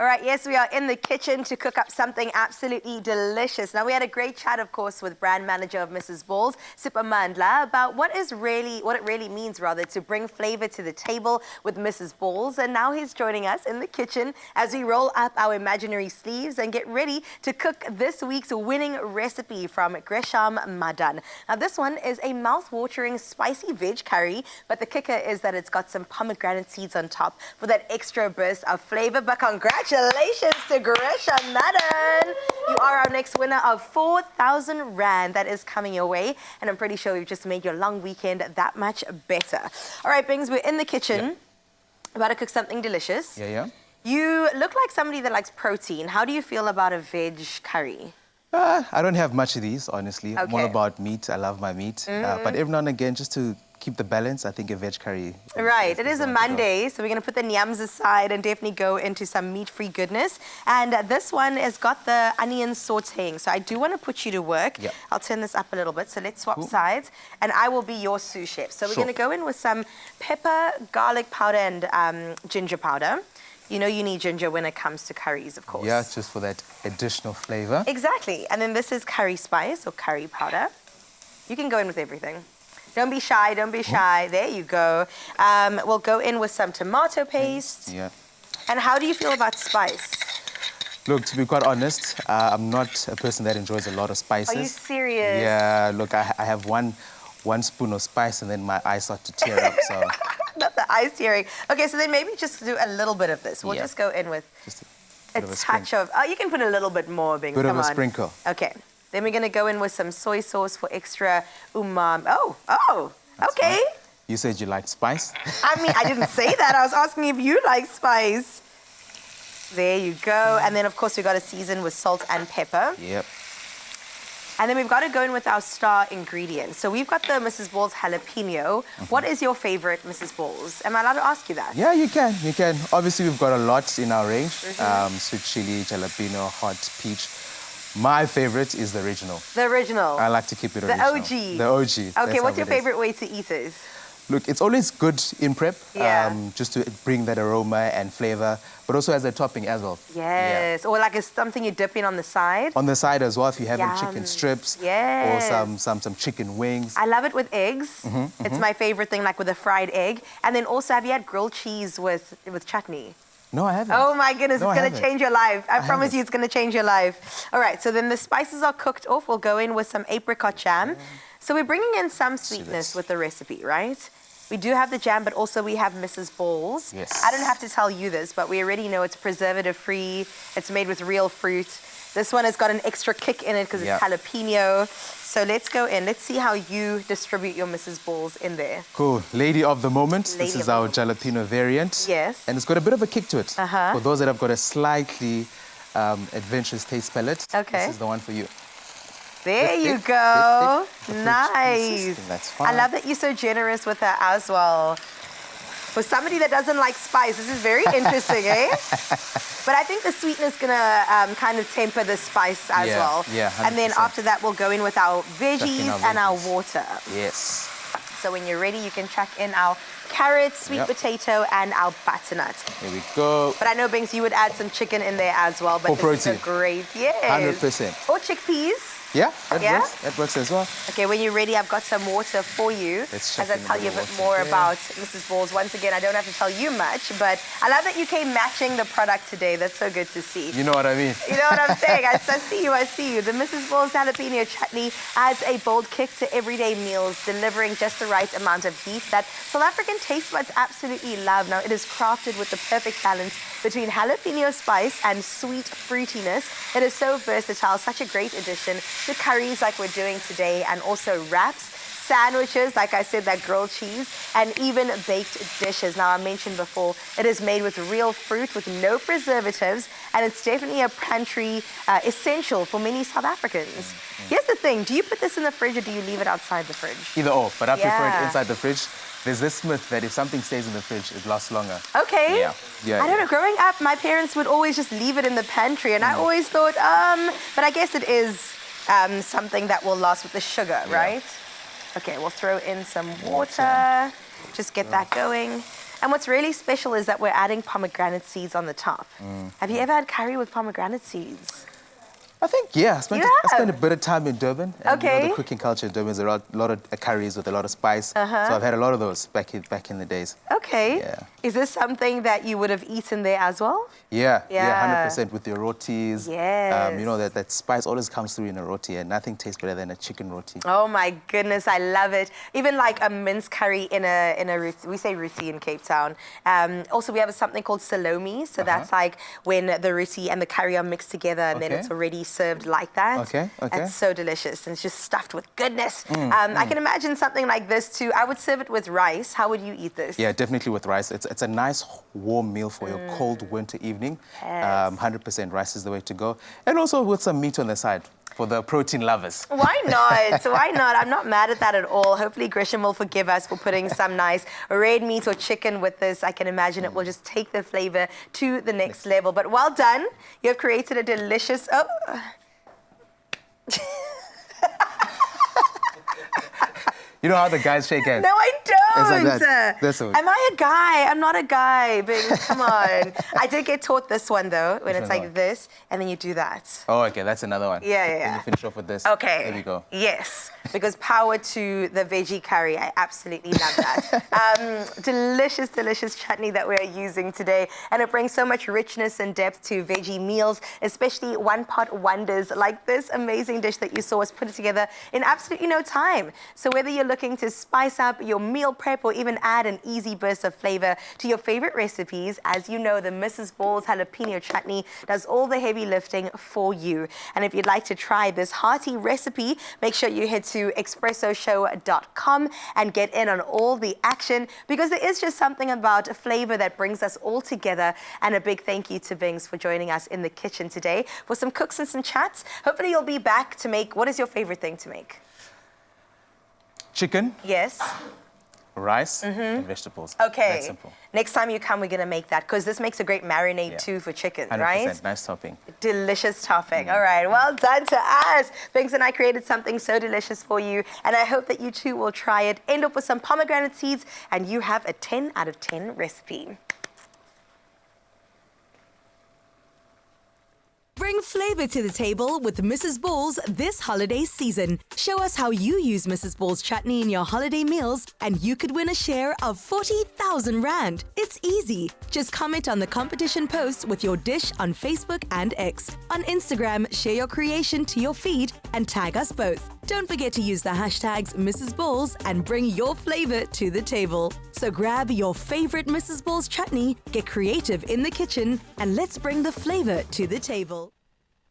All right, yes, we are in the kitchen to cook up something absolutely delicious. Now, we had a great chat, of course, with brand manager of Mrs. Balls, Sipho Mandla, about what it really means, to bring flavor to the table with Mrs. Balls. And now he's joining us in the kitchen as we roll up our imaginary sleeves and get ready to cook this week's winning recipe from Gresham Madan. Now, this one is a mouth-watering spicy veg curry, but the kicker is that it's got some pomegranate seeds on top for that extra burst of flavor. But congratulations to Gresham Madan. You are our next winner of 4,000 Rand. That is coming your way. And I'm pretty sure we've just made your long weekend that much better. All right, Bings, we're in the kitchen. About to cook something delicious. You look like somebody that likes protein. How do you feel about a veg curry? I don't have much of these, honestly. I'm all about meat. I love my meat. But every now and again, just to keep the balance, I think a veg curry. Right. It is a Monday, so we're going to put the nyams aside and definitely go into some meat-free goodness. And this one has got the onion sautéing. So I do want to put you to work. I'll turn this up a little bit. So let's swap sides. And I will be your sous chef. So we're going to go in with some pepper, garlic powder, and ginger powder. You know you need ginger when it comes to curries, of course. Yeah, just for that additional flavor. Exactly. And then this is curry spice or curry powder. You can go in with everything. Don't be shy, don't be shy. There you go. We'll go in with some tomato paste. And how do you feel about spice? Look, to be quite honest, I'm not a person that enjoys a lot of spices. Are you serious? Yeah, look, I have one spoon of spice and then my eyes start to tear up, so... Not the eye tearing. Okay, so then maybe just do a little bit of this. We'll just go in with just a touch of... Oh, you can put a little bit more, Bing. Bit of a sprinkle. Okay. Then we're going to go in with some soy sauce for extra umami. Oh, okay. Fine. You said you liked spice? I mean, I didn't say that. I was asking if you like spice. There you go. And then, of course, we've got to season with salt and pepper. And then we've got to go in with our star ingredient. So we've got the Mrs. Balls jalapeno. What is your favorite, Mrs. Balls? Am I allowed to ask you that? Yeah, you can. You can. Obviously, we've got a lot in our range. Sweet chili, jalapeno, hot peach. My favorite is the original. The original? I like to keep it original. The OG? The OG. Okay, what's your favorite way to eat it? Look, it's always good in prep, just to bring that aroma and flavor, but also as a topping as well. Yes, or like it's something you dip in on the side. On the side as well, if you're having chicken strips or some chicken wings. I love it with eggs. It's my favorite thing, like with a fried egg. And then also, have you had grilled cheese with chutney? No, I haven't. Oh my goodness, it's going to change your life. I promise you it's going to change your life. All right, so then the spices are cooked off. We'll go in with some apricot jam. So we're bringing in some sweetness with the recipe, right? We do have the jam, but also we have Mrs. Balls. I don't have to tell you this, but we already know it's preservative-free. It's made with real fruit. This one has got an extra kick in it because it's jalapeno. So let's go in. Let's see how you distribute your Mrs. Balls in there. Cool. Lady of the moment. This is our jalapeno variant. Yes. And it's got a bit of a kick to it. For those that have got a slightly adventurous taste palette, this is the one for you. There you go. Nice. That's fine. I love that you're so generous with her as well. For somebody that doesn't like spice, this is very interesting, eh? But I think the sweetness is going to kind of temper the spice as well. 100%. And then after that, we'll go in with our veggies and our water. Yes. So when you're ready, you can chuck in our carrots, sweet potato, and our butternut. Here we go. But I know, Binks, you would add some chicken in there as well. But this is a great, 100%. Or chickpeas. Yeah, that works. That works as well. Okay, when you're ready, I've got some water for you. As I tell you a bit more about Mrs. Balls. Once again, I don't have to tell you much, but I love that you came matching the product today. That's so good to see. You know what I mean. You know what I'm saying? I see you, I see you. The Mrs. Balls jalapeno chutney adds a bold kick to everyday meals, delivering just the right amount of heat that South African taste buds absolutely love. Now, it is crafted with the perfect balance between jalapeno spice and sweet fruitiness. It is so versatile, such a great addition to curries like we're doing today, and also wraps, sandwiches, like I said, that grilled cheese, and even baked dishes. Now, I mentioned before, it is made with real fruit with no preservatives, and it's definitely a pantry essential for many South Africans. Here's the thing, do you put this in the fridge or do you leave it outside the fridge? Either or, but I prefer it inside the fridge. There's this myth that if something stays in the fridge, it lasts longer. Okay. I don't know, growing up, my parents would always just leave it in the pantry, and I always thought, but I guess it is something that will last with the sugar, right? Okay, we'll throw in some water. Just get that going. And what's really special is that we're adding pomegranate seeds on the top. Have you ever had curry with pomegranate seeds? I think, yeah. I spent a bit of time in Durban. And, Okay. you know, the cooking culture in Durban is a lot of curries with a lot of spice. So I've had a lot of those back in the days. Okay. Yeah. Is this something that you would have eaten there as well? Yeah, Yeah. 100% with your rotis. Yes. You know, that spice always comes through in a roti, and nothing tastes better than a chicken roti. Oh my goodness, I love it. Even like a minced curry in a roti, we say roti in Cape Town. Also, we have something called salome. So that's like when the roti and the curry are mixed together and then Okay. it's already served like that. Okay. It's so delicious and it's just stuffed with goodness. I can imagine something like this too. I would serve it with rice. How would you eat this? Yeah, definitely with rice. It's a nice warm meal for your cold winter evening. Yes. 100% rice is the way to go. And also with some meat on the side for the protein lovers. Why not? Why not? I'm not mad at that at all. Hopefully Grisham will forgive us for putting some nice red meat or chicken with this. I can imagine it will just take the flavor to the next level. But well done. You have created a delicious... Oh. You know how the guys shake hands? No, I don't. It's like that. That's all. Am I a guy? I'm not a guy, baby. Come on. I did get taught this one, though, when it's like this, and then you do that. Oh, okay, that's another one. Yeah. Then you finish off with this. Okay. There we go. Yes, because power to the veggie curry. I absolutely love that. Delicious, delicious chutney that we're using today. And it brings so much richness and depth to veggie meals, especially one-pot wonders like this amazing dish that you saw us put it together in absolutely no time. So whether you're looking to spice up your meal prep or even add an easy burst of flavor to your favorite recipes, as you know, the Mrs. Ball's jalapeno chutney does all the heavy lifting for you. And if you'd like to try this hearty recipe, make sure you head to expressoshow.com and get in on all the action, because there is just something about flavor that brings us all together. And a big thank you to Bings for joining us in the kitchen today for some cooks and some chats. Hopefully you'll be back to make, what is your favorite thing to make? Chicken, Yes. rice, and vegetables. Okay. That's simple. Next time you come, we're going to make that, because this makes a great marinade too for chicken, 100%. right? Nice topping. Delicious topping. All right, well done to us. Bings and I created something so delicious for you, and I hope that you too will try it. End up with some pomegranate seeds, and you have a 10 out of 10 recipe. Bring flavor to the table with Mrs. Ball's this holiday season. Show us how you use Mrs. Ball's chutney in your holiday meals, and you could win a share of 40,000 Rand. It's easy. Just comment on the competition post with your dish on Facebook and X. On Instagram, share your creation to your feed and tag us both. Don't forget to use the hashtags Mrs. Balls and bring your flavor to the table. So grab your favorite Mrs. Ball's chutney, get creative in the kitchen, and let's bring the flavor to the table.